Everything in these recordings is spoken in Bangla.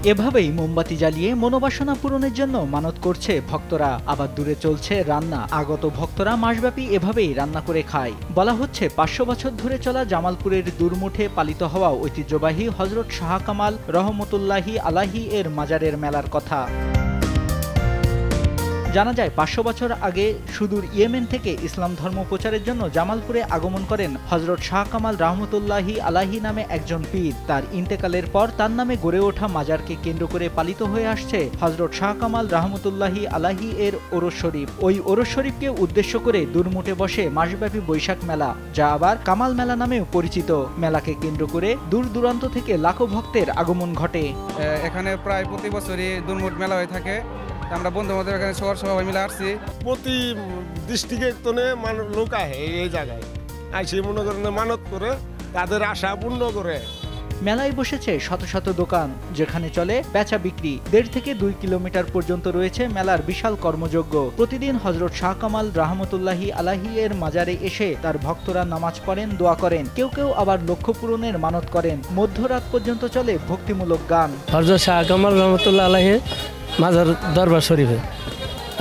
এভাবেই মোমবাতি জ্বালিয়ে মনোবাসনা পূরণের জন্য মানত করছে ভক্তরা। আবার দূরে চলছে রান্না। আগত ভক্তরা মাসব্যাপী এভাবেই রান্না করে খায়। বলা হচ্ছে ৫০০ বছর ধরে চলা জামালপুরের দুরমুঠে পালিত হওয়া ঐতিহ্যবাহী হযরত শাহ কামাল রহমতুল্লাহি আলাইহি এর মাজারের মেলার কথা। জানা যায় ৫০০ বছর আগে সুদূর ইয়েমেন থেকে ইসলাম ধর্ম প্রচারের জন্য জামালপুরে আগমন করেন হযরত শাহ কামাল রহমতুল্লাহি আলাইহি নামে একজন পীর। তার ইন্তেকালের পর তার নামে গড়ে ওঠা মাজারকে কেন্দ্র করে পালিত হয়ে আসছে হযরত শাহ কামাল রহমতুল্লাহি আলাইহি এর ওরস শরীফ। ওই ওরস শরীফকে উদ্দেশ্য করে দুরমুঠে বসে মাসব্যাপী বৈশাখ মেলা, যা আবার কামাল মেলা নামেও পরিচিত। মেলাকে কেন্দ্র করে দূর দূরান্ত থেকে লাখো ভক্তের আগমন ঘটে। এখানে প্রায় প্রতি বছরই দুরমুঠ মেলা হয়ে থাকে। আমরা বন্ধু বান্ধব এখানে সবাই মিলে আসছি। প্রতি ডিস্ট্রিক্টে লোক আহে এই জায়গায় আসে, মনে করেন মানত করে তাদের আশা পূর্ণ করে। মেলায় বসেছে শত শত দোকান, যেখানে চলে বেচা বিক্রি। ১.৫ থেকে ২ কিলোমিটার পর্যন্ত রয়েছে মেলার বিশাল কর্মযজ্ঞ। প্রতিদিন হযরত শাহ কামাল রহমতুল্লাহি আলাইহি এর মাজারে এসে তার ভক্তরা নামাজ পড়েন, দোয়া করেন। কেউ কেউ আবার লক্ষ্য পূরণের মানত করেন। মধ্যরাত পর্যন্ত চলে ভক্তিমূলক গান। হযরত শাহ কামাল রহমতুল্লাহ আলাইহি মাজার দরবার শরীফে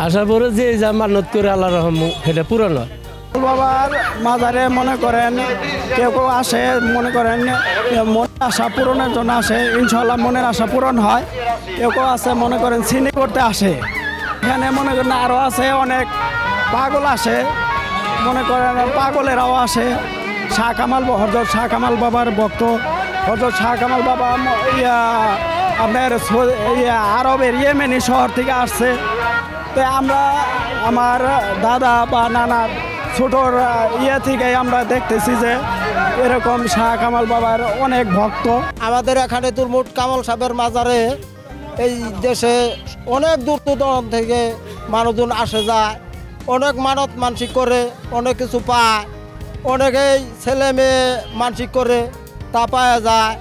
আসার পরে যে যা মানত করে আল্লাহ রহম সেটা পূরণ হয়। বাবার মাজারে মনে করেন কেউ কেউ আসে, মনে করেন মনের আশা পূরণের জন্য আসে, ইনশাল্লাহ মনের আশা পূরণ হয়। কেউ কেউ আছে মনে করেন সিনি করতে আসে। এখানে মনে করেন আরও আছে অনেক পাগল আসে, মনে করেন পাগলেরাও আসে। শাহ কামাল হযরত শাহ কামাল বাবার ভক্ত। হযরত শাহ কামাল বাবা আপনার আরবের ইয়েমেনি শহর থেকে আসছে। তো আমরা আমার দাদা বা নানার ছোটোর থেকে আমরা দেখতেছি যে এরকম শাহ কামাল বাবার অনেক ভক্ত। আমাদের এখানে দুরমুঠ কামাল সাহেবের মাজারে এই দেশে অনেক দূর দূরান্ত থেকে মানুষজন আসে যায়, অনেক মানত মানসিক করে, অনেক কিছু পায়। অনেকেই ছেলে মেয়ে মানসিক করে তা পাওয়া যায়।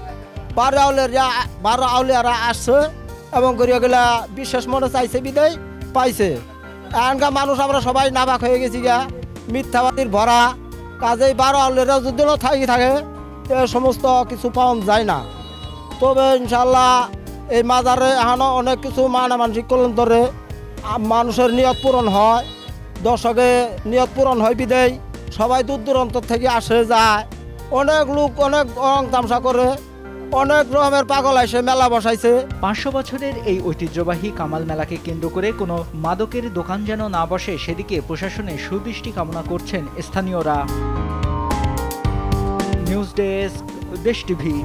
12 আউলিয়ারা আসছে এবং গরিয়াগুলা বিশ্বাস মনে চাইছে বিদায় পাইছে। এখানকার মানুষ আমরা সবাই নাবাক হয়ে গেছি গা, মিথ্যাবাদীর ভরা। কাজেই 12 আউলিয়ারা যদি থাকে এ সমস্ত কিছু পাওয়া যায় না। তবে ইনশাল্লাহ এই মাজারে এখনো অনেক কিছু মানসিক করলেন ধরে মানুষের নিয়ত পূরণ হয়, দর্শকে নিয়ত পূরণ হয় বিদায় সবাই দূর দূরান্ত থেকে আসে যায়। অনেক লোক অনেক তামসা করে, অনেক রকমের পাগল এসে মেলা বসাইছে। ৫০০ বছরের এই ঐতিহ্যবাহী কামাল মেলাকে কেন্দ্র করে কোনো মাদকের দোকান যেন না বসে, সেদিকে প্রশাসনের সুদৃষ্টি কামনা করছেন স্থানীয়রা। নিউজ ডেস্ক, দেশ টিভি।